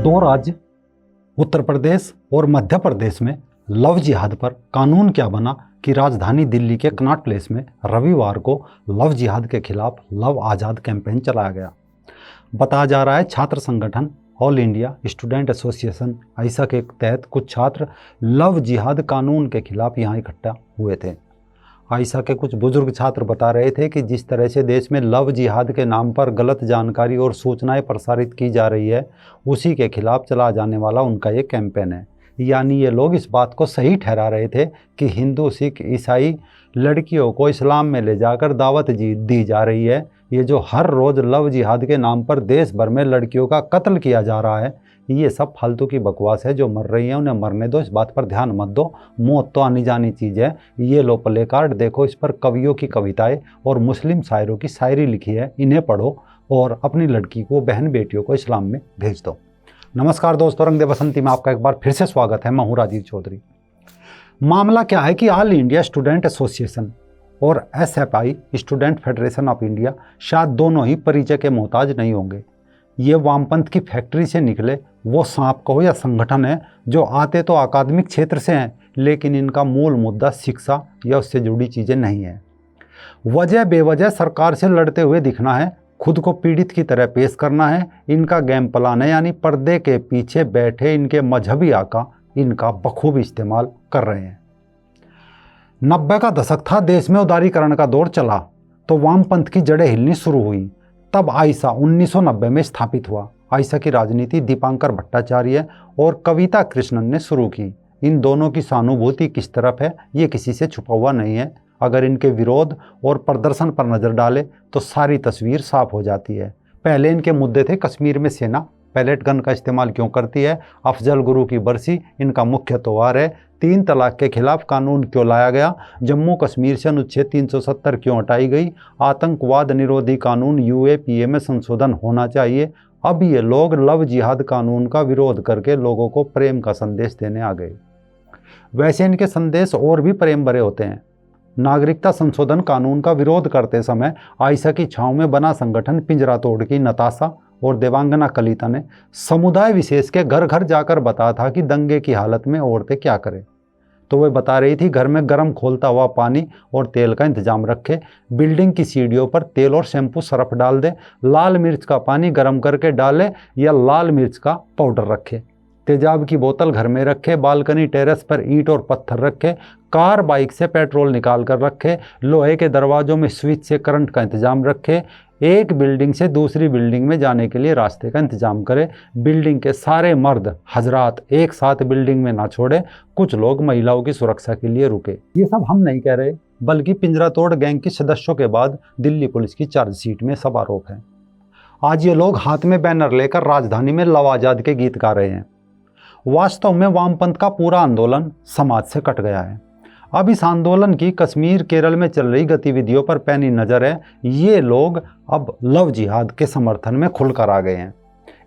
दो राज्य उत्तर प्रदेश और मध्य प्रदेश में लव जिहाद पर कानून क्या बना कि राजधानी दिल्ली के कनॉट प्लेस में रविवार को लव जिहाद के खिलाफ लव आज़ाद कैंपेन चलाया गया। बताया जा रहा है छात्र संगठन ऑल इंडिया स्टूडेंट एसोसिएशन आइसा के तहत कुछ छात्र लव जिहाद कानून के खिलाफ यहाँ इकट्ठा हुए थे। आइसा के कुछ बुजुर्ग छात्र बता रहे थे कि जिस तरह से देश में लव जिहाद के नाम पर गलत जानकारी और सूचनाएं प्रसारित की जा रही है, उसी के खिलाफ चला जाने वाला उनका ये कैंपेन है। यानी ये लोग इस बात को सही ठहरा रहे थे कि हिंदू सिख ईसाई लड़कियों को इस्लाम में ले जाकर दावत दी जा रही है। ये जो हर रोज़ लव जिहाद के नाम पर देश भर में लड़कियों का कत्ल किया जा रहा है, ये सब फालतू की बकवास है। जो मर रही हैं उन्हें मरने दो, इस बात पर ध्यान मत दो। मौत तो आनी जानी चीज़ है। ये लो प्ले कार्ड देखो, इस पर कवियों की कविताएं और मुस्लिम शायरों की शायरी लिखी है, इन्हें पढ़ो और अपनी लड़की को बहन बेटियों को इस्लाम में भेज दो। नमस्कार दोस्तों, रंग दे बसंती में आपका एक बार फिर से स्वागत है। मैं हूं राजीव चौधरी। मामला क्या है कि ऑल इंडिया स्टूडेंट एसोसिएशन और SFI student federation of India शायद दोनों ही परिचय के मोहताज नहीं होंगे। ये वामपंथ की फैक्ट्री से निकले वो सांप कहो या संगठन है जो आते तो अकादमिक क्षेत्र से हैं, लेकिन इनका मूल मुद्दा शिक्षा या उससे जुड़ी चीज़ें नहीं है। वजह बेवजह सरकार से लड़ते हुए दिखना है, खुद को पीड़ित की तरह पेश करना है, इनका गेम प्लान है। यानी पर्दे के पीछे बैठे इनके मजहबी आका इनका बखूबी इस्तेमाल कर रहे हैं। 90 का दशक था, देश में उदारीकरण का दौर चला तो वामपंथ की जड़ें हिलनी शुरू हुई। तब आइसा 1990 में स्थापित हुआ। आइसा की राजनीति दीपांकर भट्टाचार्य और कविता कृष्णन ने शुरू की। इन दोनों की सहानुभूति किस तरफ है ये किसी से छुपा हुआ नहीं है। अगर इनके विरोध और प्रदर्शन पर नज़र डाले तो सारी तस्वीर साफ हो जाती है। पहले इनके मुद्दे थे कश्मीर में सेना पैलेट गन का इस्तेमाल क्यों करती है, अफजल गुरु की बरसी इनका मुख्य त्योहार है, 3 तलाक के खिलाफ कानून क्यों लाया गया, जम्मू कश्मीर से अनुच्छेद 370 क्यों हटाई गई, आतंकवाद निरोधी कानून UAPA में संशोधन होना चाहिए। अब ये लोग लव जिहाद कानून का विरोध करके लोगों को प्रेम का संदेश देने आ गए। वैसे इनके संदेश और भी प्रेम भरे होते हैं। नागरिकता संशोधन कानून का विरोध करते समय आइसा की छांव में बना संगठन पिंजरा तोड़ की नताशा और देवांगना कलिता ने समुदाय विशेष के घर घर जाकर बताया था कि दंगे की हालत में औरतें क्या करें। तो वह बता रही थी घर में गर्म खोलता हुआ पानी और तेल का इंतजाम रखे, बिल्डिंग की सीढ़ियों पर तेल और शैम्पू सरफ डाल दे, लाल मिर्च का पानी गर्म करके डाले या लाल मिर्च का पाउडर रखे, तेजाब की बोतल घर में रखे, बालकनी टेरेस पर ईंट और पत्थर रखे, कार बाइक से पेट्रोल निकाल कर रखे, लोहे के दरवाजों में स्विच से करंट का इंतजाम रखे, एक बिल्डिंग से दूसरी बिल्डिंग में जाने के लिए रास्ते का इंतजाम करे, बिल्डिंग के सारे मर्द हजरात एक साथ बिल्डिंग में ना छोड़े, कुछ लोग महिलाओं की सुरक्षा के लिए रुके। ये सब हम नहीं कह रहे, बल्कि पिंजरा तोड़ गैंग के सदस्यों के बाद दिल्ली पुलिस की चार्जशीट में सब आरोप है। आज ये लोग हाथ में बैनर लेकर राजधानी में लव आज़ाद के गीत गा रहे हैं। वास्तव में वामपंथ का पूरा आंदोलन समाज से कट गया है। अब इस आंदोलन की कश्मीर केरल में चल रही गतिविधियों पर पैनी नज़र है। ये लोग अब लव जिहाद के समर्थन में खुलकर आ गए हैं।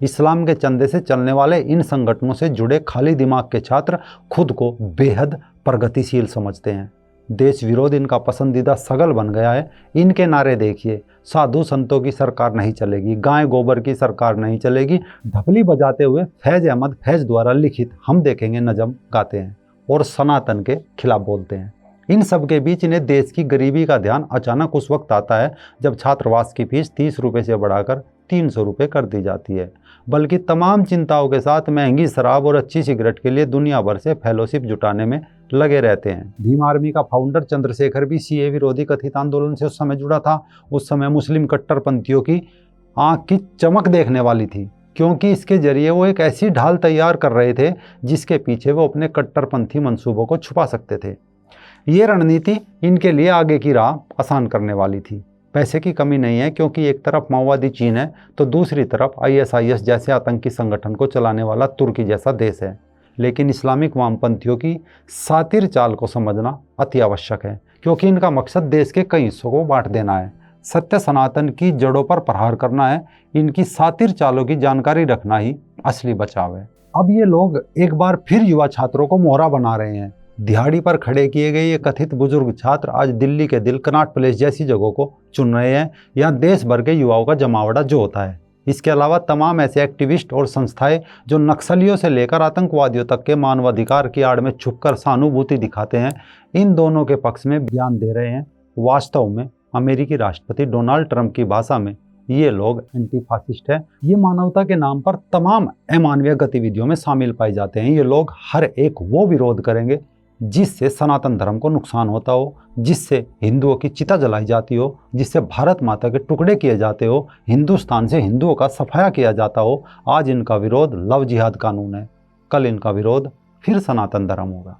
इस्लाम के चंदे से चलने वाले इन संगठनों से जुड़े खाली दिमाग के छात्र खुद को बेहद प्रगतिशील समझते हैं। देश विरोध इनका पसंदीदा सगल बन गया है। इनके नारे देखिए, साधु संतों की सरकार नहीं चलेगी, गाय गोबर की सरकार नहीं चलेगी, ढपली बजाते हुए फैज़ अहमद फैज़ द्वारा लिखित हम देखेंगे नज़म गाते हैं और सनातन के खिलाफ बोलते हैं। इन सब के बीच इन्हें देश की गरीबी का ध्यान अचानक उस वक्त आता है जब छात्रावास की फीस 30 रुपये से बढ़ाकर 300 रुपये कर दी जाती है। बल्कि तमाम चिंताओं के साथ महंगी शराब और अच्छी सिगरेट के लिए दुनिया भर से फेलोशिप जुटाने में लगे रहते हैं। भीम आर्मी का फाउंडर चंद्रशेखर भी CA विरोधी कथित आंदोलन से उस समय जुड़ा था। उस समय मुस्लिम कट्टरपंथियों की आंख की चमक देखने वाली थी, क्योंकि इसके जरिए वो एक ऐसी ढाल तैयार कर रहे थे जिसके पीछे वो अपने कट्टरपंथी मंसूबों को छुपा सकते थे। ये रणनीति इनके लिए आगे की राह आसान करने वाली थी। पैसे की कमी नहीं है, क्योंकि एक तरफ माओवादी चीन है तो दूसरी तरफ ISIS जैसे आतंकी संगठन को चलाने वाला तुर्की जैसा देश है। लेकिन इस्लामिक वामपंथियों की सातिर चाल को समझना अति आवश्यक है, क्योंकि इनका मकसद देश के कई हिस्सों को बांट देना है, सत्य सनातन की जड़ों पर प्रहार करना है। इनकी सातिर चालों की जानकारी रखना ही असली बचाव है। अब ये लोग एक बार फिर युवा छात्रों को मोहरा बना रहे हैं। दिहाड़ी पर खड़े किए गए ये कथित बुजुर्ग छात्र आज दिल्ली के दिल कनॉट प्लेस जैसी जगहों को चुन रहे हैं। यहाँ देश भर के युवाओं का जमावड़ा जो होता है, इसके अलावा तमाम ऐसे एक्टिविस्ट और संस्थाएं जो नक्सलियों से लेकर आतंकवादियों तक के मानवाधिकार की आड़ में छुपकर सहानुभूति दिखाते हैं, इन दोनों के पक्ष में बयान दे रहे हैं। वास्तव में अमेरिकी राष्ट्रपति डोनाल्ड ट्रंप की भाषा में ये लोग एंटी फासिस्ट हैं। ये मानवता के नाम पर तमाम अमानवीय गतिविधियों में शामिल पाए जाते हैं। ये लोग हर एक वो विरोध करेंगे जिससे सनातन धर्म को नुकसान होता हो, जिससे हिंदुओं की चिता जलाई जाती हो, जिससे भारत माता के टुकड़े किए जाते हो, हिंदुस्तान से हिंदुओं का सफाया किया जाता हो। आज इनका विरोध लव जिहाद कानून है, कल इनका विरोध फिर सनातन धर्म होगा।